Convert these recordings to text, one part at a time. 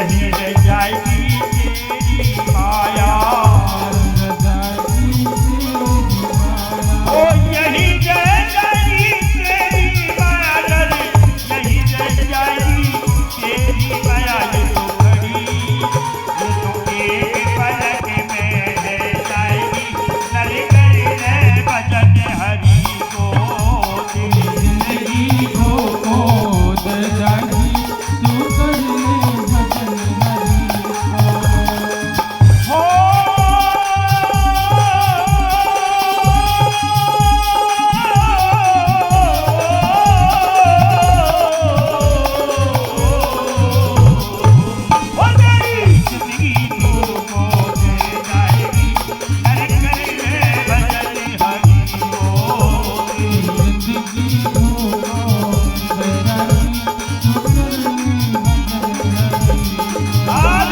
यही रह जाएगी तेरी माया, ओ यही रह जाएगी तेरी माया, यही रह जाएगी तेरी माया। ये तो घड़ी, ये तो एक पलक में रह जाएगी, नर करे भजन हरि को, तेरी जिंदगी को दे जाएगी तू कर ले भजन हरि को। हो तेरी जिंदगी तुमको दे जाएगी, नर करे भजन हरि को, जिंदगी को दे जाएगी तू कर ले भजन हरि को।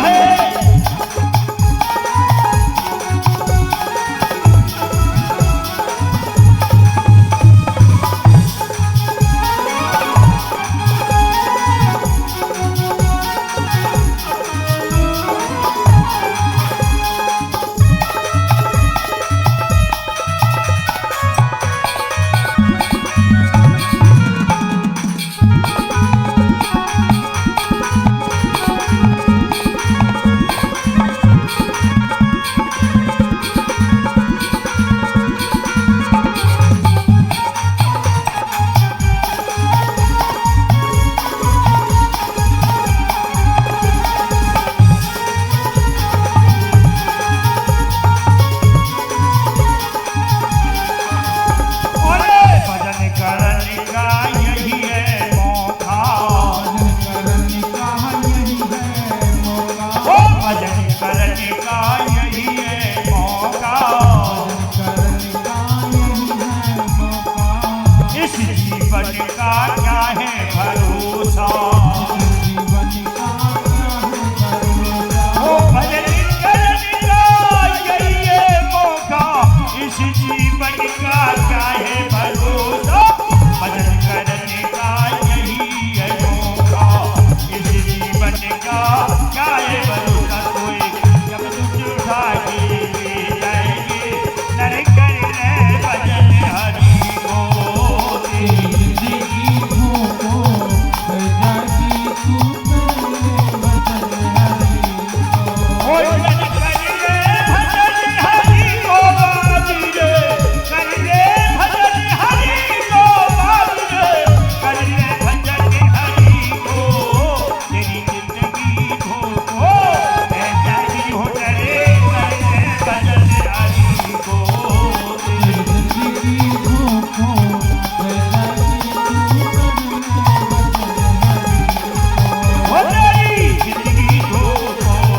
भजन करने का यही है मौका, करने का यही है मौका, भजन करने का यही है मौका, करने का यही है मौका। इस जीवन का क्या है भरोसा, जीवन का क्या है भरोसा, भजन करने का यही है मौका, इस जीवन का क्या है भरोसा, भजन करने का यही है मौका, इस जीवन का क्या है भरोसा। कोई जब तुझ उठा के ले जाएंगे, नर करे भजन हरि को, तेरी जिंदगी को दे जाएगी तू कर ले भजन हरि को। ओ भजन करे भजन हरि को, बाजी रे कर ले भजन हरि को, बाजी रे कर ले भजन हरि को, तेरी जिंदगी को रह जाएगी हो तेरे, कर ले भजन हरि को, तेरी जिंदगी को दे जाएगी तू कर ले भजन हरि को। हो तेरी जिंदगी को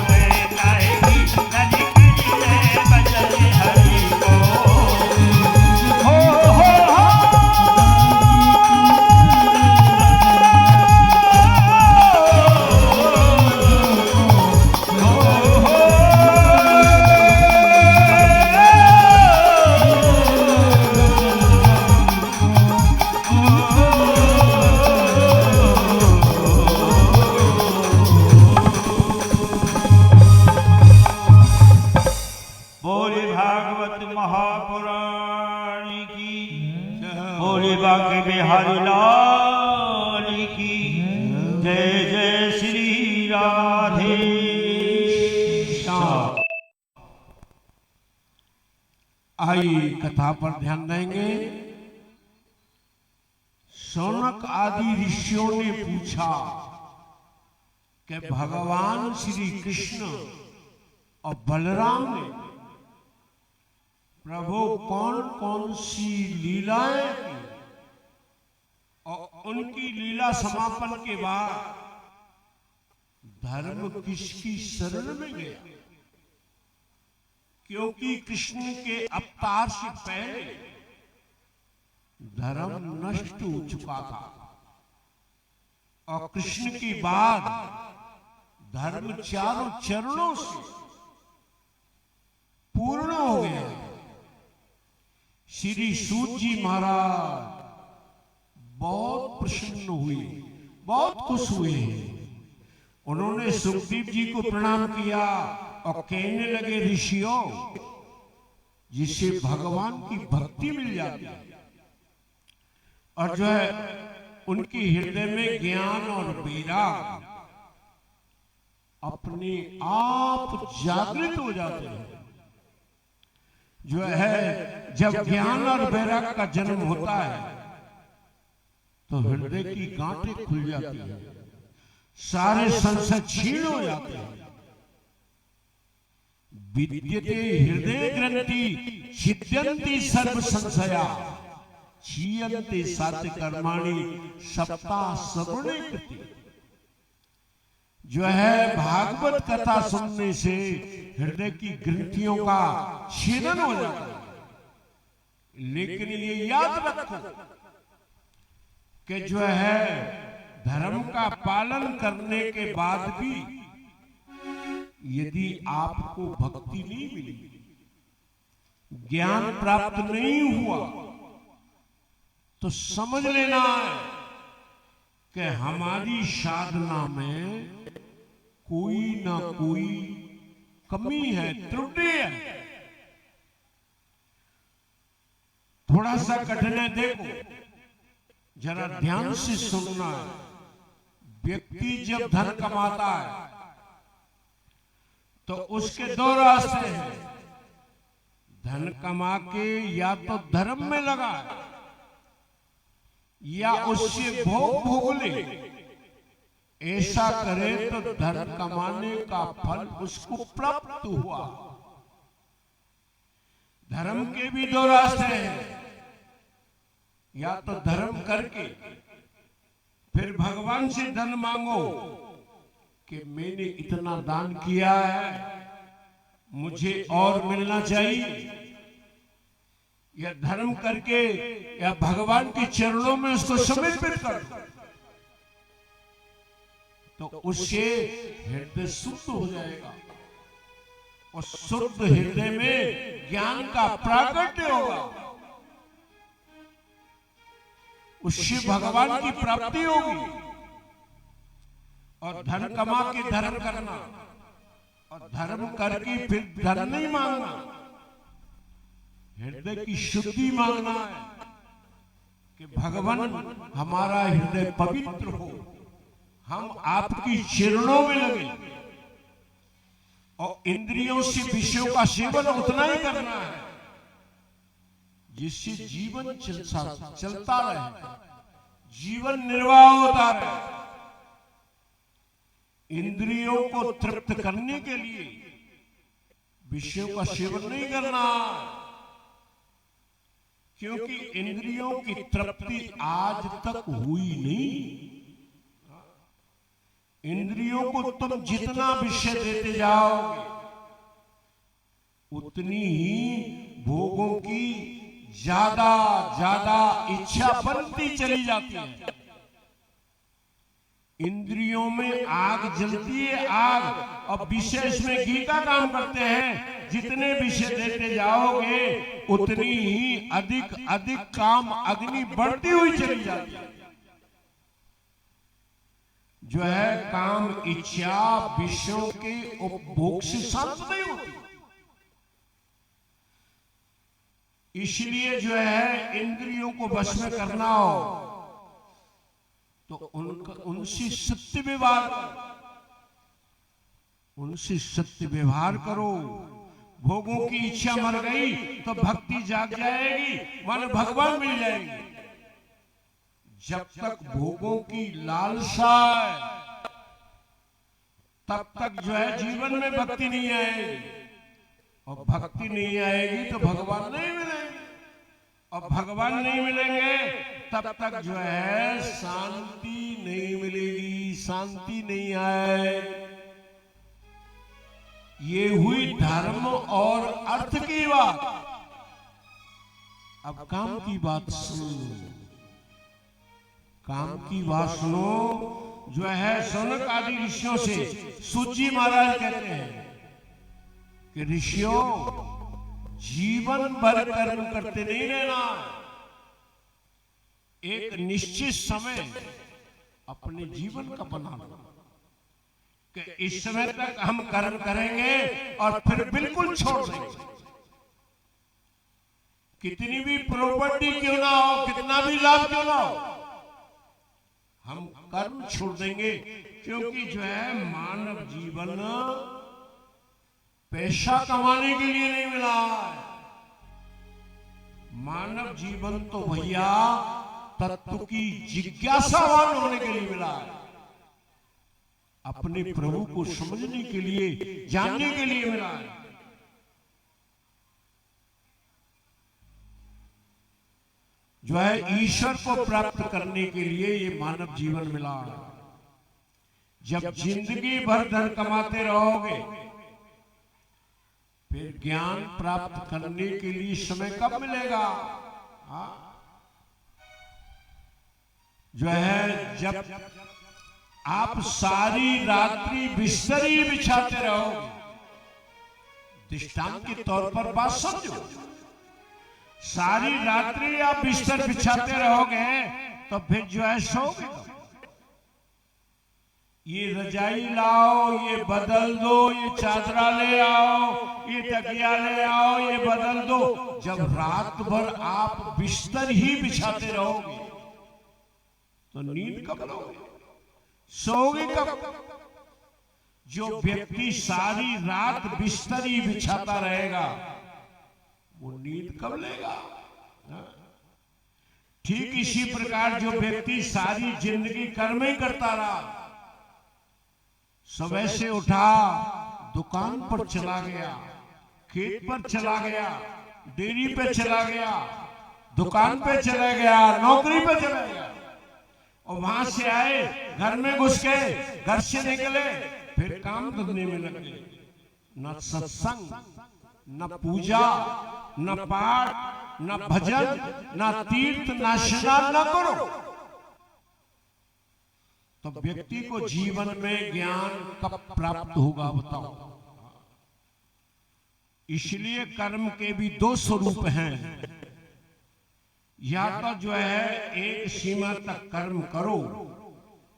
दे जाएगी, नदी कर ले भजन हरि को। हो बोले भागवत महापुराण की, बोले बांके बिहारी लाल की जय, जय श्री राधे श्याम। आइए कथा पर ध्यान देंगे। शौनक आदि ऋषियों ने पूछा कि भगवान श्री कृष्ण और बलराम ने प्रभु कौन कौन सी लीलाएं की, और उनकी लीला समापन के बाद धर्म किसकी शरण में गया, क्योंकि कृष्ण के अवतार से पहले धर्म नष्ट हो चुका था और कृष्ण के बाद धर्म चारों चरणों से पूर्ण हो गया। श्री सूत जी महाराज बहुत प्रसन्न हुए, बहुत खुश हुए। उन्होंने उन्होंने सुखदेव जी को प्रणाम किया और कहने लगे, ऋषियों, जिससे भगवान की भक्ति मिल जाती है और जो है उनके हृदय में ज्ञान और वैराग अपने आप जागृत हो जाते हैं। जो है जब ज्ञान और वैराग का जन्म होता है तो हृदय की गांठें खुल जाती हैं, सारे संशय क्षीण हो जाते हैं। विद्यते हृदय ग्रंथि छिद्यन्ति सर्व संशया क्षीयन्ते सात्य कर्माणि सप्ताह सगुणे कृति। जो है भागवत कथा सुनने से हृदय की ग्रंथियों का छेदन हो जाता है। लेकिन ये याद रखो कि जो है धर्म का पालन करने के बाद भी यदि आपको भक्ति नहीं मिली, ज्ञान प्राप्त नहीं हुआ, तो समझ लेना है कि हमारी साधना में कोई ना कोई कमी है, त्रुटि है। थोड़ा सा कठिन है, देखो जरा ध्यान से सुनना है। व्यक्ति जब धन कमाता है तो उसके दो रास्ते हैं। धन कमा के या तो धर्म में लगाए या उससे भोग भोग ले। ऐसा करे तो धन कमाने का फल उसको प्राप्त हुआ। धर्म के भी दो रास्ते हैं, या तो धर्म करके फिर भगवान से धन मांगो कि मैंने इतना दान किया है, मुझे और मिलना चाहिए, या धर्म करके या भगवान के चरणों में उसको समर्पित कर दो, तो उससे हृदय शुद्ध हो जाएगा और शुद्ध हृदय में ज्ञान का प्राकट्य होगा, उससे भगवान की प्राप्ति होगी। और धन कमा के धर्म करना और धर्म करके फिर धन नहीं मांगना, हृदय की शुद्धि मांगना है कि भगवान हमारा हृदय पवित्र हो, हम आपकी चरणों में लगे। और इंद्रियों से विषयों का सेवन उतना ही करना है जिससे जीवन चलता रहे, जीवन निर्वाह होता रहे। इंद्रियों को तृप्त करने के लिए विषयों का सेवन नहीं करना, क्योंकि इंद्रियों की तृप्ति आज तक हुई नहीं। इंद्रियों को तुम जितना विषय देते जाओगे उतनी ही भोगों की ज्यादा ज्यादा इच्छा बनती चली जाती है। इंद्रियों में आग जलती है, आग, और विषय इसमें घी का काम करते हैं। जितने विषय देते जाओगे उतनी ही अधिक अधिक काम अग्नि बढ़ती हुई चली जाती है। जो है काम इच्छा विषयों के उपभोग से शांत नहीं होती। इसलिए जो है इंद्रियों को वश में करना हो तो उनसे सत्य व्यवहार, उनसे सत्य व्यवहार करो। भोगों की इच्छा मर गई तो भक्ति जाग जाएगी, मन भगवान मिल जाएंगे। जब तक भोगों की लालसा है तब तक जो है जीवन में भक्ति नहीं आएगी, और भक्ति नहीं आएगी तो भगवान नहीं मिलेंगे, और भगवान नहीं मिलेंगे तब तक जो है शांति नहीं मिलेगी, शांति नहीं आए। ये हुई धर्म और अर्थ की बात। अब काम की बात सुनो, काम की बात सुनो। जो है सौनक आदि ऋषियों से सूत जी महाराज कहते हैं कि ऋषियों, जीवन भर कर्म करते नहीं रहना, एक निश्चित समय अपने जीवन का बना लो। कि इस समय तक हम कर्म करेंगे और फिर बिल्कुल छोड़ देंगे। कितनी भी प्रॉपर्टी क्यों ना हो, कितना भी लाभ क्यों ना हो, हम कर्म छोड़ देंगे। क्योंकि जो है मानव जीवन पैसा कमाने के लिए नहीं मिला है। मानव जीवन तो भैया तत्व की जिज्ञासावान होने के लिए मिला है, अपने प्रभु को समझने के लिए, जानने के लिए मिला है। जो है ईश्वर को प्राप्त करने के लिए ये मानव जीवन मिला है। जब जिंदगी भर धन कमाते रहोगे, फिर ज्ञान प्राप्त करने के लिए समय कब मिलेगा? जो है जब आप सारी रात्रि बिस्तर ही बिछाते रहोगे, दृष्टांत के तौर पर बात समझो, सारी रात्रि आप बिस्तर बिछाते रहोगे तो फिर जो है सोओगे कब? ये रजाई लाओ, ये बदल दो, ये चादरा ले आओ, ये तकिया ले आओ, ये बदल दो। जब रात भर आप बिस्तर ही बिछाते रहोगे तो नींद कब लोगे, सोओगे कब? जो व्यक्ति सारी रात बिस्तर ही बिछाता रहेगा वो नींद कब लेगा? ठीक इसी प्रकार जो व्यक्ति सारी जिंदगी कर्म ही करता रहा, सुबह से उठा, दुकान पर चला गया, खेत पर चला गया, डेयरी पे चला गया, दुकान पे चला गया, नौकरी पे चला गया, और वहां से आए, घर में घुस गए, घर से निकले, फिर काम धंधे में लग गए। न सत्संग, न पूजा, न पाठ, न भजन, न तीर्थ, न स्नान न करो, तो व्यक्ति को जीवन में ज्ञान कब प्राप्त होगा बताओ? इसलिए कर्म के भी दो स्वरूप हैं। या तो जो है एक सीमा तक कर्म करो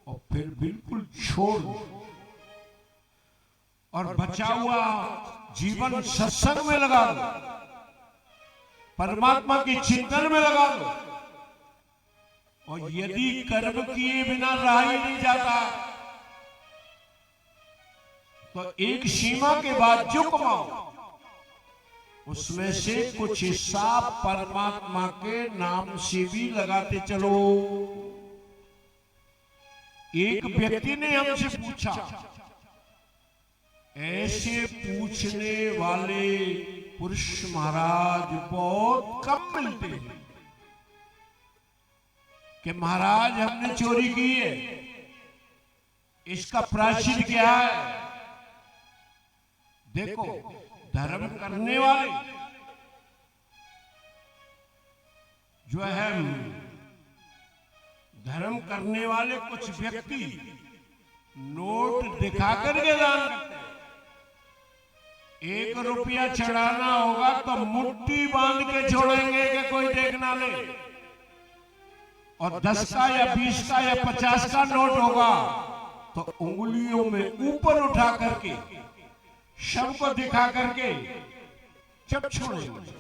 और फिर बिल्कुल छोड़ दो, और बचा हुआ जीवन सत्संग में लगा दो, परमात्मा की चिंतन में लगा दो। और यदि कर्म किए बिना रहा ही नहीं जाता तो एक सीमा के बाद जो कमाओ उसमें से कुछ हिस्सा परमात्मा के नाम से भी लगाते चलो। एक व्यक्ति ने हमसे पूछा, ऐसे पूछने वाले पुरुष महाराज बहुत कम मिलते हैं कि महाराज हमने चोरी की है, इसका प्रायश्चित क्या है? देखो, धर्म करने वाले जो है, धर्म करने वाले कुछ व्यक्ति नोट दिखा करके दान करते हैं। 1 रुपया चढ़ाना होगा तो मुट्ठी बांध के छोड़ेंगे कि कोई देख ना ले, और 10 का या 20 का या 50 का नोट होगा तो उंगलियों में ऊपर उठा करके सबको दिखा करके जब छोड़ेंगे।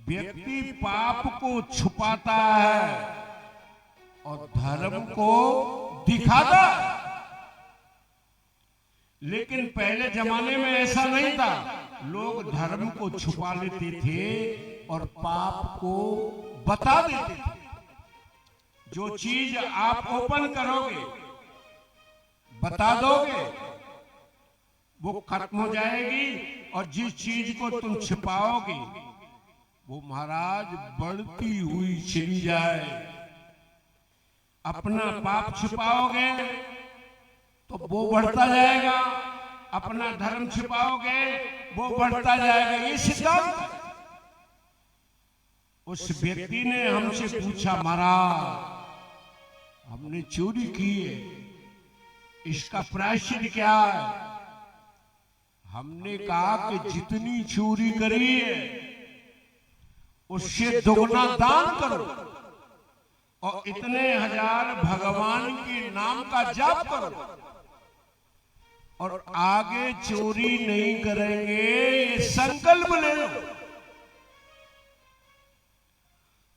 व्यक्ति पाप को छुपाता है और धर्म को दिखाता है। लेकिन पहले जमाने में ऐसा नहीं था, लोग धर्म को छुपा लेते थे और पाप को बता देते थे। जो चीज आप ओपन करोगे, बता दोगे, वो खत्म हो जाएगी, और जिस चीज को तुम छिपाओगे वो महाराज बढ़ती हुई चली जाए। अपना पाप छिपाओगे तो वो बढ़ता जाएगा, अपना धर्म छिपाओगे वो बढ़ता जाएगा। ये सिद्धांत। उस व्यक्ति ने हमसे पूछा, महाराज हमने चोरी की है, इसका प्रायश्चित क्या है? हमने कहा कि जितनी चोरी करी है उससे दोगुना दान करो, और इतने हजार भगवान के नाम का जाप करो। और आगे चोरी नहीं करेंगे, ये संकल्प ले लो।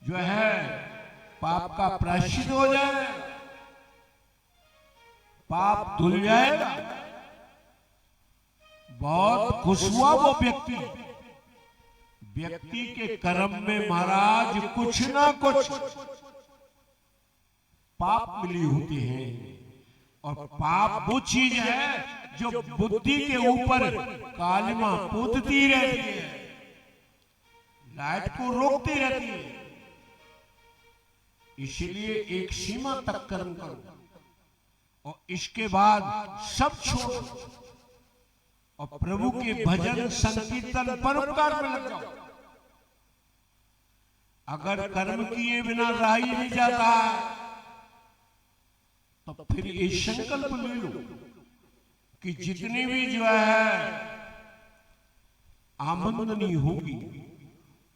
जो है पाप का प्रायश्चित हो जाए, पाप धुल जाएगा। बहुत खुश हुआ वो व्यक्ति के कर्म में महाराज कुछ ना कुछ पाप मिली होती है। और पाप वो चीज है जो बुद्धि के ऊपर कालिमा पूतती रहती है, लाइट को रोकती रहती है। इसलिए एक सीमा तक कर्म करो और इसके बाद सब छोड़ो और प्रभु के भजन संकीर्तन परोपकार में लग जाओ। अगर कर्म किए बिना रहा ही नहीं जाता तो फिर ये संकल्प ले लो कि जितनी भी जो है आमदनी होगी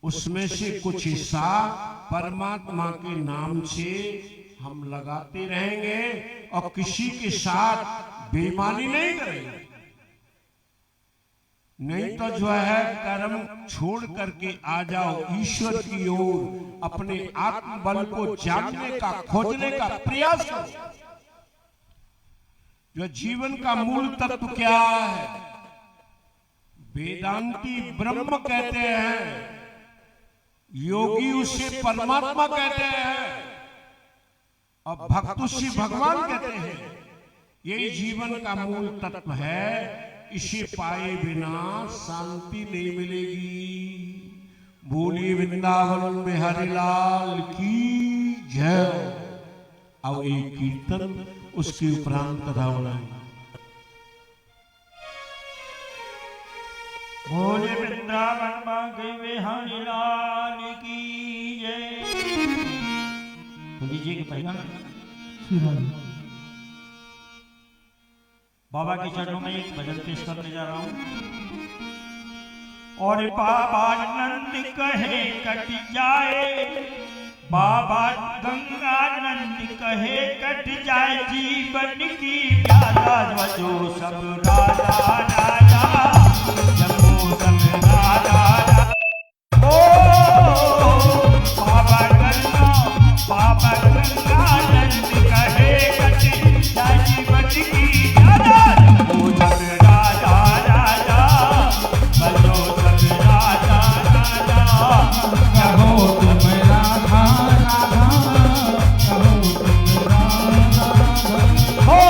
उसमें से कुछ हिस्सा परमात्मा के नाम से हम लगाते रहेंगे और किसी के साथ बेईमानी नहीं करेंगे। नहीं तो जो है कर्म छोड़ करके आ जाओ ईश्वर की ओर, अपने आत्मबल को जानने का खोजने का प्रयास करो। जो जीवन का मूल तत्व क्या है? वेदांती ब्रह्म कहते हैं, योगी उसे परमात्मा कहते हैं और भक्त उसे भगवान कहते हैं। यही जीवन का मूल तत्व है। इसे पाए बिना शांति नहीं मिलेगी। बोलिए वृंदावन में हरिलाल की जय। अब एक कीर्तन उसके उपरांत कथा बनाएंगे। बोले वृंदावन में हरिलाल की जय। तो लीजिए कि पहला बाबा के चरणों में एक भजन पेश करने जा रहा हूं। और बाबा नंद कहे कट जाए, बाबा गंगा नंद कहे कट जाए, जीवन की प्याला जो सब राजा राजा जगो सब राजा राजा। ओ बाबा गंगा नंद कहे कट जाए, जीवन की प्याला जगो सब राजा राजा बजो सब राजा राजा। कहो तुम राधा राधा, कहो तुम राधा राधा। हो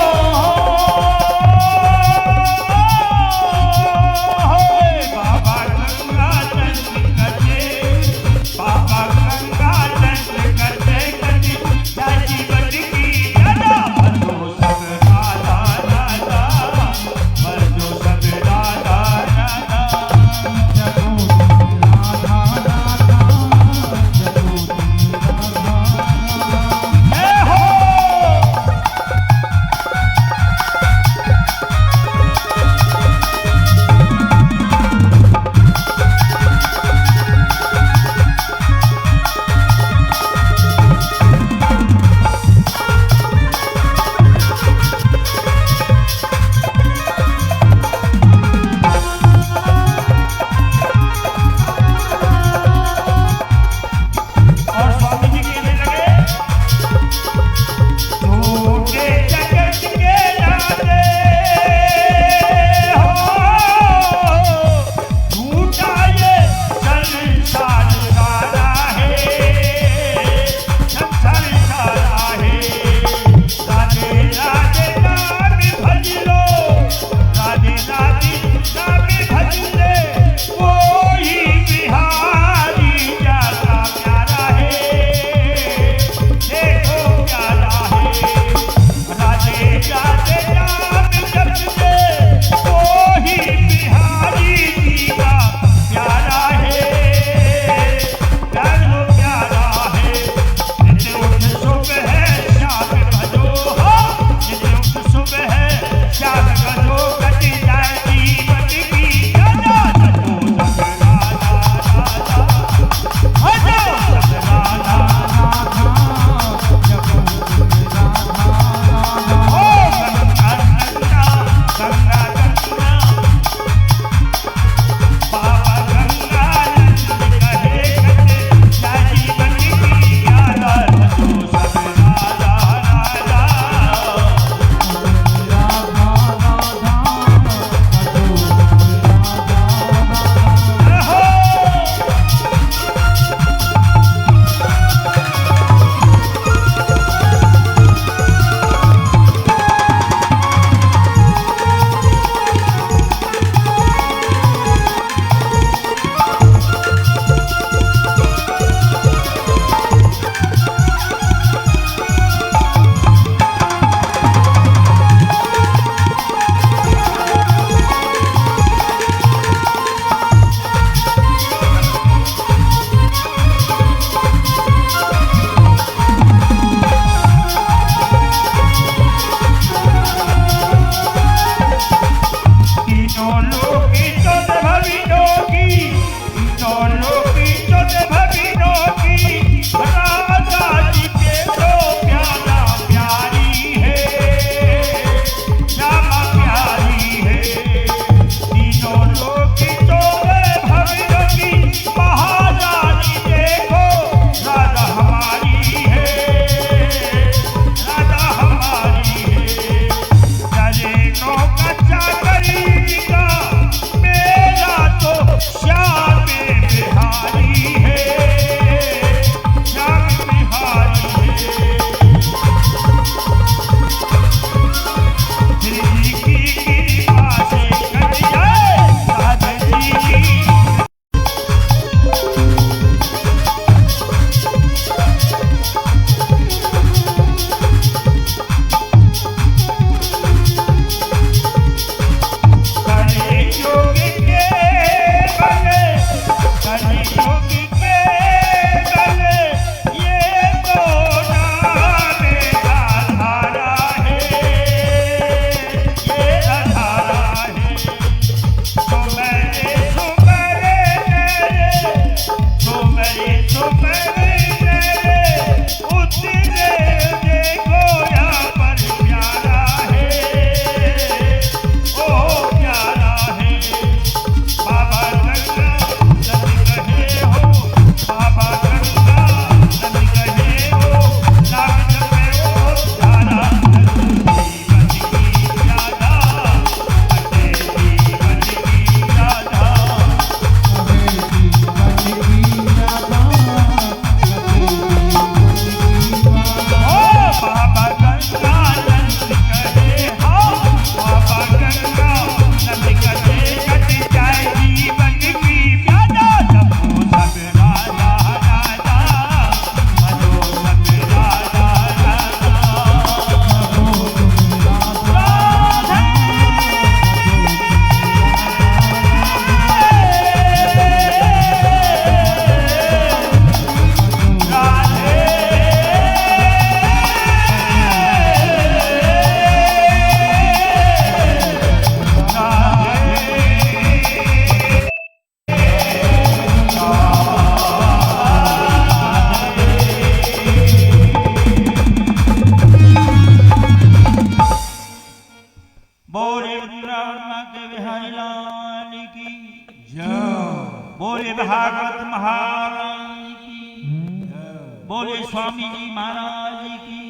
बोले वृंदावन के बिहारी लाल की जय। बोले भागवत महाराज की बोले स्वामी जी महाराज की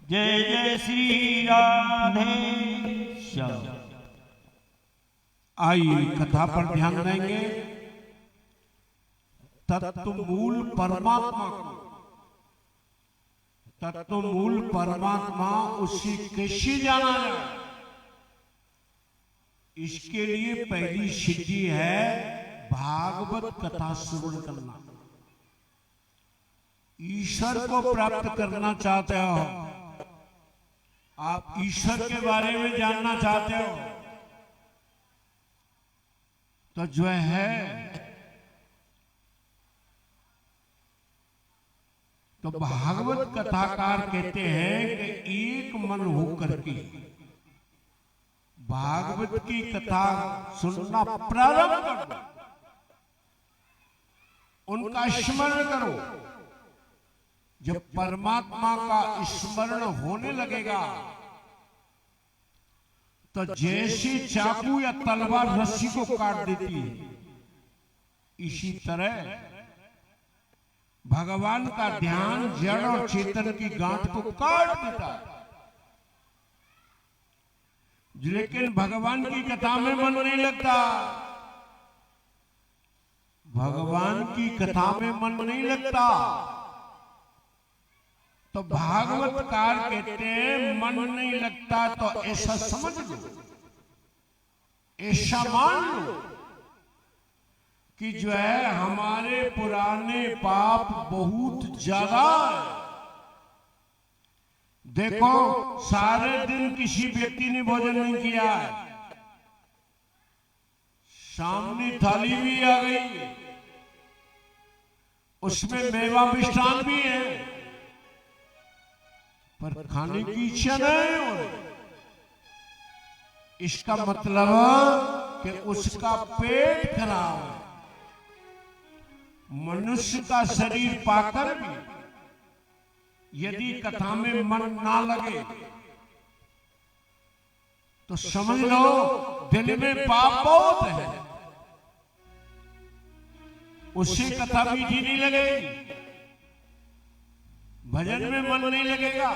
जय जय श्री राधे श्याम। आइए कथा पर ध्यान देंगे। तत्व मूल परमात्मा को, तत्व मूल परमात्मा उसी कैसे जाना जाए, इसके लिए पहली सिद्धि है भागवत कथा श्रवण करना। ईश्वर को प्राप्त करना चाहते हो, आप ईश्वर के बारे में जानना चाहते हो, तो जो है तो भागवत कथाकार कहते हैं कि एक मन होकर के भागवत की कथा सुनना प्रारंभ करो, उनका स्मरण करो। जब परमात्मा का स्मरण होने लगेगा तो जैसे चाकू या तलवार रस्सी को काट देती है, इसी तरह भगवान का ध्यान जड़ और चेतन की गांठ को काट देता है। लेकिन भगवान की कथा में मन नहीं लगता, भगवान की कथा में मन नहीं लगता। तो भागवतकार कहते हैं मन नहीं लगता तो ऐसा समझ लो, ऐसा मान लो कि जो है हमारे पुराने पाप बहुत ज्यादा है। देखो सारे दिन किसी व्यक्ति ने भोजन नहीं किया है, सामने थाली भी आ गई, उसमें मेवा मिष्ठान भी है, पर खाने की इच्छा नहीं हो रही। इसका मतलब कि उसका पेट खराब है। मनुष्य का शरीर पाकर भी यदि कथा में मन ना लगे तो समझ लो दिल में पाप बहुत है, उससे कथा मीठी नहीं लगेगी, भजन में मन नहीं लगेगा।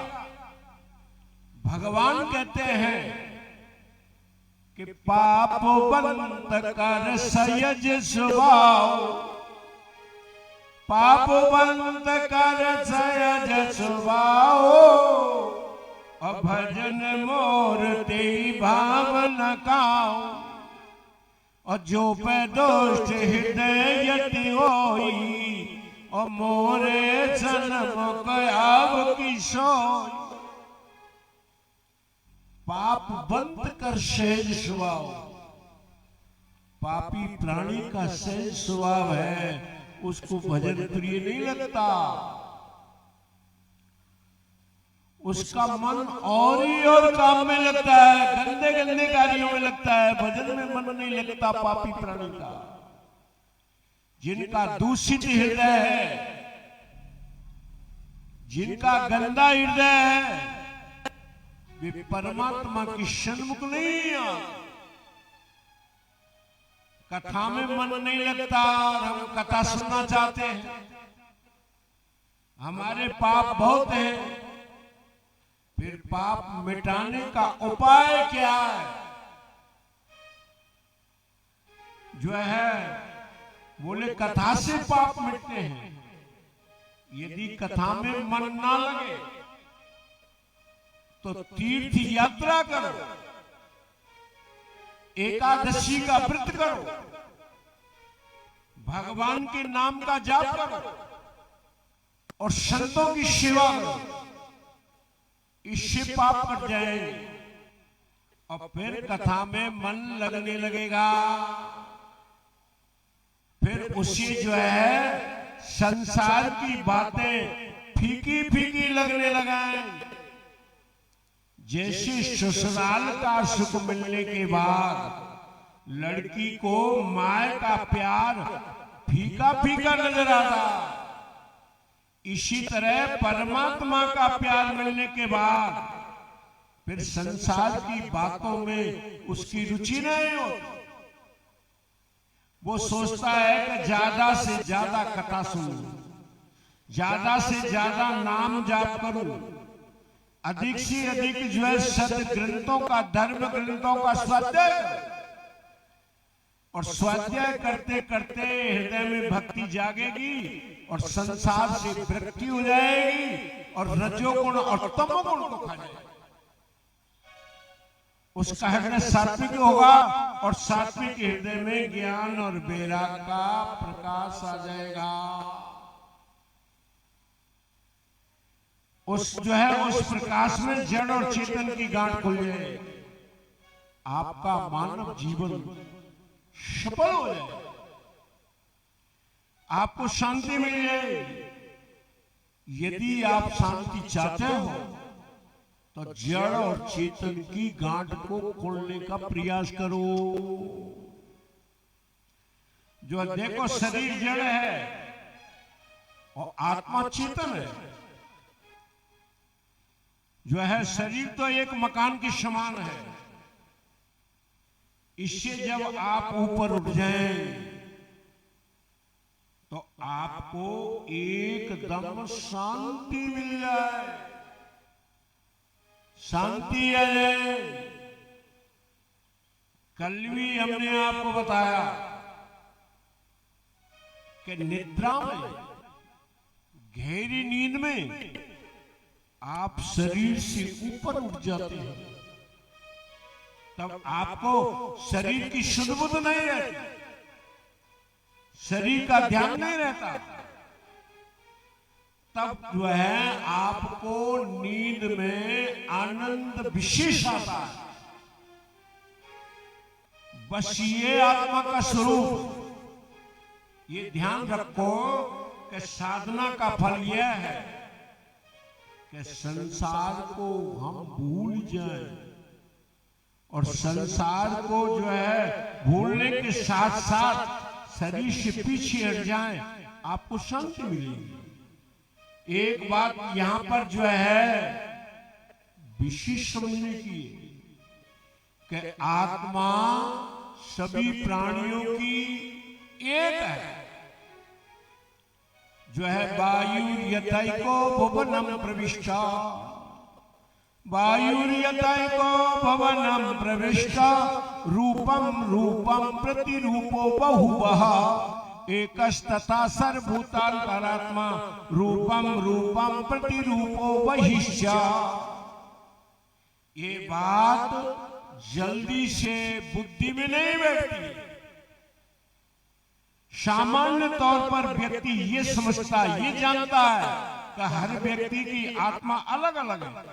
भगवान कहते हैं कि पाप बंद कर सयज स्वभाव, पाप बंद कर सयज स्वभाव, भजन मोर तेरी भावना काओ, और जो पे दोष हृदय यति होई, और मोरे जन्म कयाव की सोई। पाप बंद कर सहज स्वभाव, पापी प्राणी का सहज स्वभाव है, उसको भजन प्रिय नहीं लगता, उसका मन और ही और काम में लगता है, गंदे गंदे कार्यों में लगता है, भजन में मन नहीं लगता पापी प्राणी का। जिनका दूषित हृदय है, जिनका गंदा हृदय है, वे परमात्मा की सन्मुख नहीं आते। कथा में मन नहीं लगता और हम कथा सुनना चाहते हैं, हमारे पाप बहुत हैं, फिर पाप मिटाने का उपाय क्या है? जो है बोले कथा से पाप मिटते हैं। यदि कथा में मन ना लगे तो तीर्थ यात्रा करो, एकादशी का व्रत करो, भगवान के नाम का जाप करो और संतों की सेवा करो, इससे पाप कट जाएंगे और फिर कथा में मन लगने लगेगा। फिर उसे जो है संसार की बातें फीकी फीकी लगने लगाएं। जैसे ससुराल का सुख मिलने के बाद लड़की को माँ का प्यार फीका फीका नजर आता, इसी तरह परमात्मा का प्यार मिलने के बाद फिर संसार की बातों में उसकी रुचि नहीं होती। वो सोचता है कि ज्यादा से ज्यादा कथा सुनूं, ज्यादा से ज्यादा नाम जाप करूं, अधिक से अधिक जो है सत्य ग्रंथों का, धर्म ग्रंथों का स्वाध्याय करूं। और स्वाध्याय करते करते हृदय में भक्ति जागेगी और संसार से विरक्ति हो जाएगी और रजोगुण और तमोगुण को खा जाएगी। उसका हृदय सात्विक होगा और सात्विक हृदय में ज्ञान और वैराग्य का प्रकाश आ जाएगा। उस जो है उस प्रकाश में जड़ और चेतन की गांठ खुल जाए, आपका मानव जीवन सफल हो जाए, आपको शांति मिल जाए। यदि आप शांति चाहते हो तो जड़ और चेतन की गांठ को खोलने का प्रयास करो। जो देखो शरीर जड़ है और आत्मा चेतन है। जो है शरीर तो एक मकान के समान है। इससे जब आप ऊपर उठ जाएं तो आपको एकदम शांति मिल जाए, शांति आ जाए। कल भी हमने आपको बताया कि निद्रा में, गहरी नींद में आप शरीर से ऊपर उठ जाते हैं, तब आपको शरीर की शुद्ध बुद्ध नहीं रहती, शरीर का ध्यान नहीं रहता। तब जो है आपको नींद में आनंद विशेष आता है। बस ये आत्मा का स्वरूप, ये ध्यान रखो कि साधना का फल यह है कि संसार को हम भूल जाएं और संसार को जो है भूलने के साथ साथ शरीर से पीछे हट जाएं, आपको शांति मिलेगी। एक बात यहां पर जो है विशेष समझने की कि आत्मा सभी प्राणियों की एक है। जो है वायुर्यतैको भुवनम प्रविष्टा, वायुर्यतैको भुवनम प्रविष्टा, रूपम रूपम प्रतिरूपो बहुवः, एकस्तथा सर्वभूतान्तरात्मा, रूपम रूपम प्रतिरूपो बहिश्च। ये बात जल्दी से बुद्धि में नहीं बैठती। सामान्य तौर पर व्यक्ति ये समझता, ये जानता है कि हर व्यक्ति की आत्मा अलग अलग है,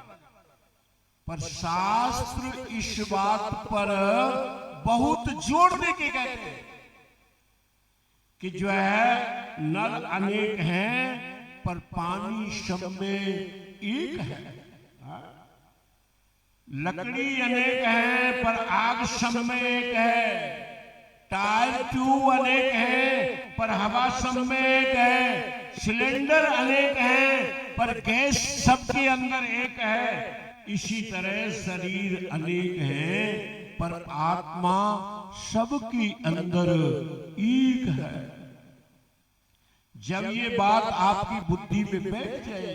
पर शास्त्र इस बात पर बहुत जोर दे के कहते हैं कि जो है नल अनेक हैं पर पानी सब में एक है, लकड़ी अनेक है पर आग सब में एक है, टायर ट्यूब अनेक हैं पर हवा सब में एक है, सिलेंडर अनेक हैं पर गैस सबके अंदर एक है। इसी तरह शरीर अनेक है पर आत्मा सबके अंदर एक है। जब ये बात आपकी बुद्धि में बैठ जाए,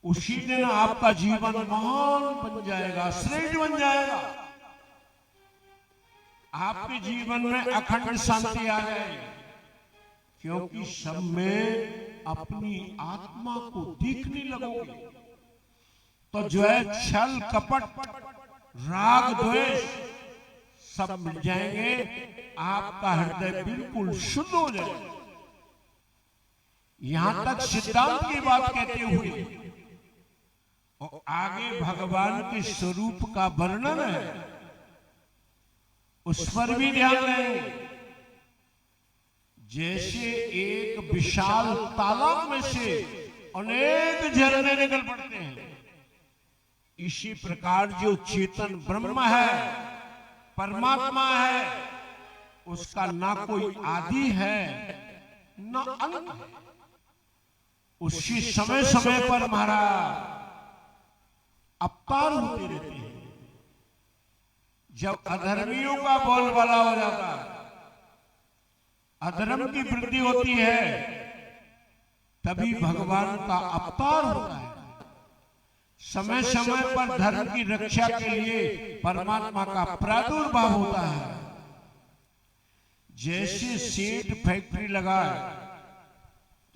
उसी दिन आपका जीवन महान बन जाएगा, श्रेष्ठ बन जाएगा। आपके जीवन में अखंड शांति आ जाएगी, क्योंकि सब में अपनी आत्मा को देखने लगोगे। तो जो है छल कपट राग द्वेष सब मिट जाएंगे, आपका हृदय बिल्कुल शुद्ध हो जाएगा। यहां तक सिद्धांत की बात कहते हुए और आगे भगवान के स्वरूप का वर्णन है, उस पर भी ध्यान दें। जैसे एक विशाल तालाब में से अनेक झरने निकल पड़ते हैं, इसी प्रकार जो चेतन ब्रह्म है, परमात्मा है, उसका ना कोई आदि है ना अंत है। उसी समय समय पर महाराज अवतार होते रहते हैं। जब अधर्मियों का बोलबाला हो जाता है, अधर्म की वृद्धि होती है, तभी भगवान का अवतार होता है। समय समय पर धर्म की रक्षा के लिए परमात्मा का प्रादुर्भाव होता है। जैसे सेठ फैक्ट्री लगाए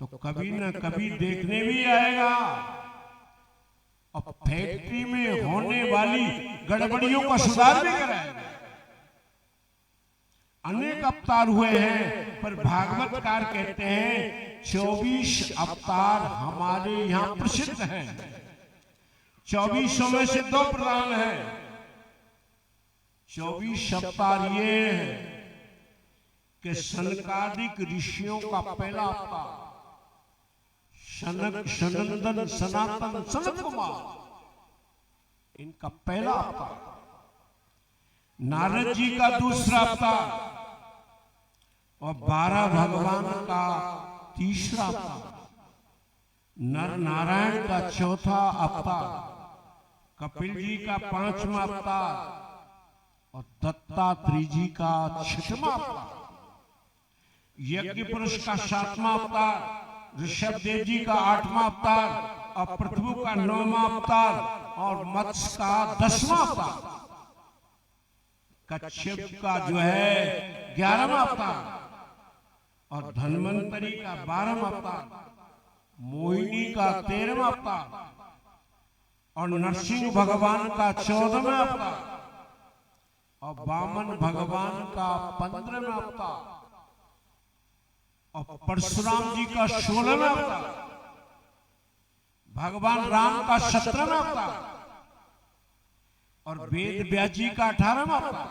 तो कभी न कभी देखने भी आएगा और फैक्ट्री में होने वाली गड़बड़ियों का सुधार भी कराएगा। अनेक अवतार हुए हैं, पर भागवतकार कहते हैं 24 अवतार हमारे यहाँ प्रसिद्ध हैं। 24 में से 2 प्रधान हैं। 24 अवतार ये हैं कि सनकादिक ऋषियों का पहला अवतार सनक, सनंदन, सनातन, सनत कुमार, इनका पहला अवतार। नारद जी का दूसरा अवतार और 12 भगवान का तीसरा अवतार। नर नारायण का चौथा अवतार, कपिल जी का 5वां अवतार और दत्तात्रेय जी का 6वां अवतार। यज्ञ पुरुष का 7वां अवतार, ऋषभदेव जी का 8वां अवतार और पृथ्वी का 9वां अवतार और मत्स्य का 10वां अवतार। कच्छप का जो है 11वां अवतार और धन्वंतरी का 12वां अवतार, मोहिनी का 13वां अवतार और नरसिंह भगवान का 14वां अवतार और वामन भगवान का 15वां अवतार और परशुराम जी का 16वां अवतार, भगवान राम का 17वां अवतार और वेद व्यास जी का 18वां अवतार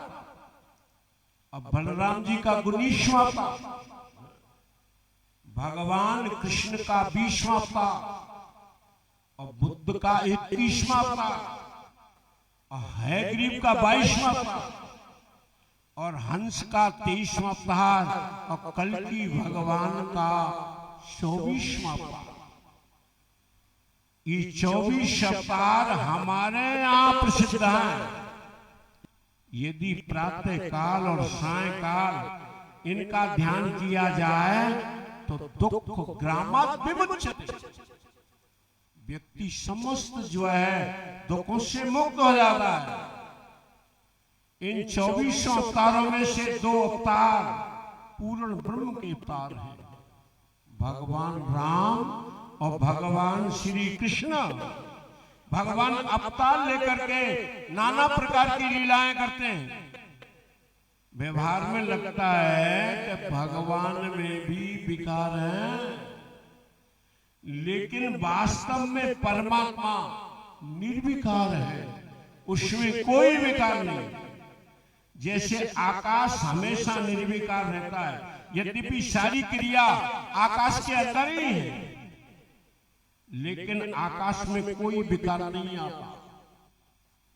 और बलराम जी का 19वां अवतार, भगवान कृष्ण का 20वां अवतार और बुद्ध का 21वां अवतार और हैग्रीव का 22वां अवतार और हंस का 23वां अवतार और कल्कि भगवान का 24वां अवतार। ये 24 अवतार हमारे यहाँ प्रसिद्ध हैं। यदि प्रातः काल और सायंकाल इनका ध्यान किया जाए तो दुख ग्रामात् विमुच्यते, व्यक्ति समस्त जो है दुखों से मुक्त हो जाता है। इन 24 अवतारों में से 2 अवतार पूर्ण ब्रह्म के अवतार हैं, भगवान राम और भगवान श्री कृष्ण। भगवान अवतार लेकर के नाना प्रकार की लीलाएं करते हैं। व्यवहार में लगता है कि भगवान में भी विकार है, लेकिन वास्तव में परमात्मा निर्विकार है, उसमें कोई विकार नहीं। जैसे आकाश हमेशा निर्विकार रहता है, यद्यपि सारी क्रिया आकाश के अंदर ही है, लेकिन आकाश में कोई विकार नहीं आता।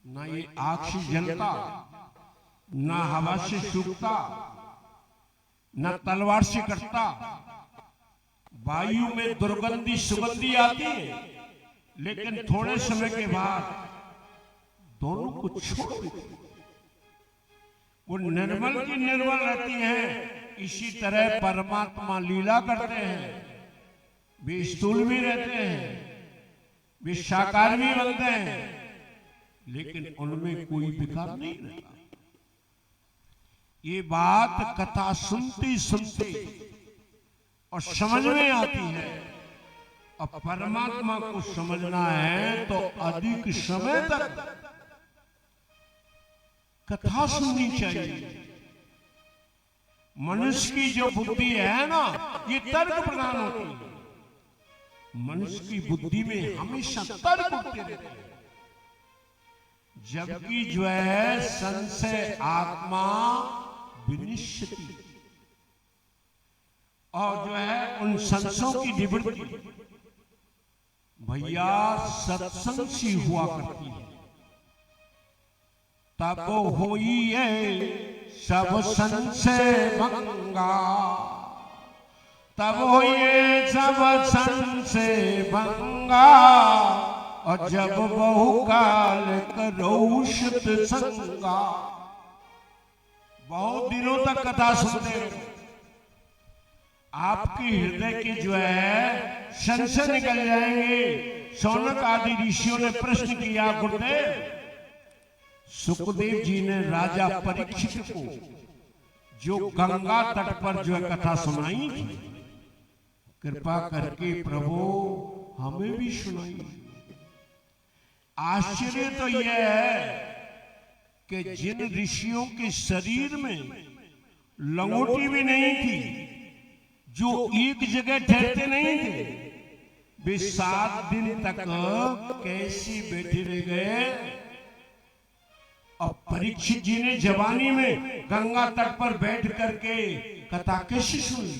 ना ये आग से जलता, ना हवा से सूखता, ना तलवार से कटता। वायु में दुर्गंधी सुगंधी आती है, लेकिन थोड़े समय के बाद दोनों को छोड़ देती है। वो निर्मल की निर्मल रहती है। इसी तरह परमात्मा लीला करते हैं, वे स्थूल भी रहते हैं, वे साकार भी बनते हैं, लेकिन उनमें कोई विकार नहीं रहता। ये बात कथा सुनती सुनती और समझ में आती है। अब परमात्मा को समझना है तो अधिक समय तक कथा सुननी चाहिए। मनुष्य की जो बुद्धि है ना, ये तर्क प्रधान होती है। मनुष्य की बुद्धि में हमेशा तर्क उठते रहते हैं, जबकि जो है संशय आत्मा विनिश्चिति, और जो है उन संशयों की निवृत्ति भैया सत्संग सी हुआ करती है। तब होई है सब संशय भंगा, तब होई सब संशय भंगा, और जब बहुकाल करो सत्संगा, बहुत दिनों तक कथा सुनते रहो, आपके हृदय के जो है संशय निकल जाएंगे। शौनक आदि ऋषियों ने प्रश्न किया, गुरुदेव सुखदेव जी ने राजा परीक्षित को जो गंगा तट पर जो है कथा सुनाई थी, कृपा करके प्रभु हमें भी सुनाई। आश्चर्य तो यह है कि जिन ऋषियों के शरीर में लंगोटी भी नहीं थी, जो एक जगह ठहरते नहीं थे, वे 7 दिन तक कैसे बैठे रह गए। और परीक्षित जी ने जवानी में गंगा तट पर बैठ करके कथा कैसे सुनी।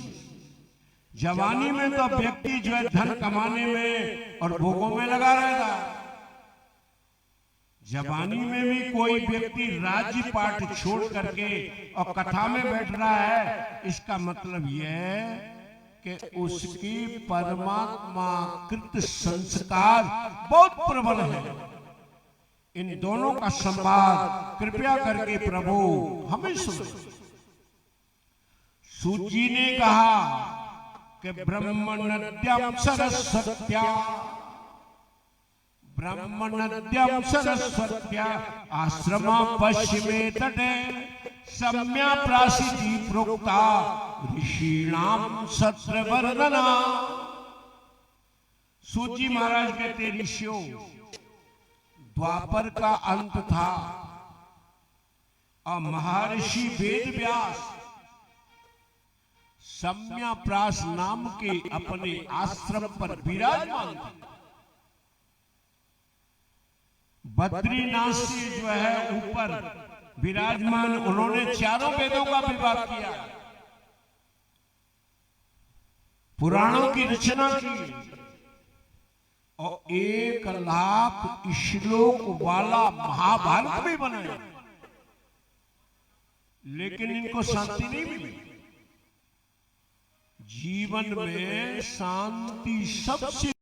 जवानी में तो व्यक्ति जो है धन कमाने में और भोगों में लगा रहता। जवानी में भी कोई व्यक्ति राज्य पाठ छोड़ करके और कथा में बैठ रहा है, इसका मतलब यह है कि उसकी परमात्मा कृत संस्कार बहुत प्रबल है। इन दोनों का संवाद कृपया करके प्रभु हमें सुनो। सूत जी ने कहा कि ब्रह्म नद्यम सरस्वत्या, ब्रह्म नद्यम सरस्वत्या आश्रमा पश्चिमे तटे सम्या प्रासिद्धि प्रोक्ता ऋषीणाम सत्र वर्णना। सूत जी महाराज कहते, ऋषियों द्वापर का अंत था और महर्षि वेद व्यास सम्याप्रास नाम के अपने आश्रम पर विराजमान थे। बद्रीनाथ से जो है ऊपर विराजमान उन्होंने चारों वेदों का विभाग किया, पुराणों की रचना की और 1 लाख श्लोक वाला महाभारत भी बनाया, लेकिन इनको शांति नहीं मिली। जीवन में शांति सबसे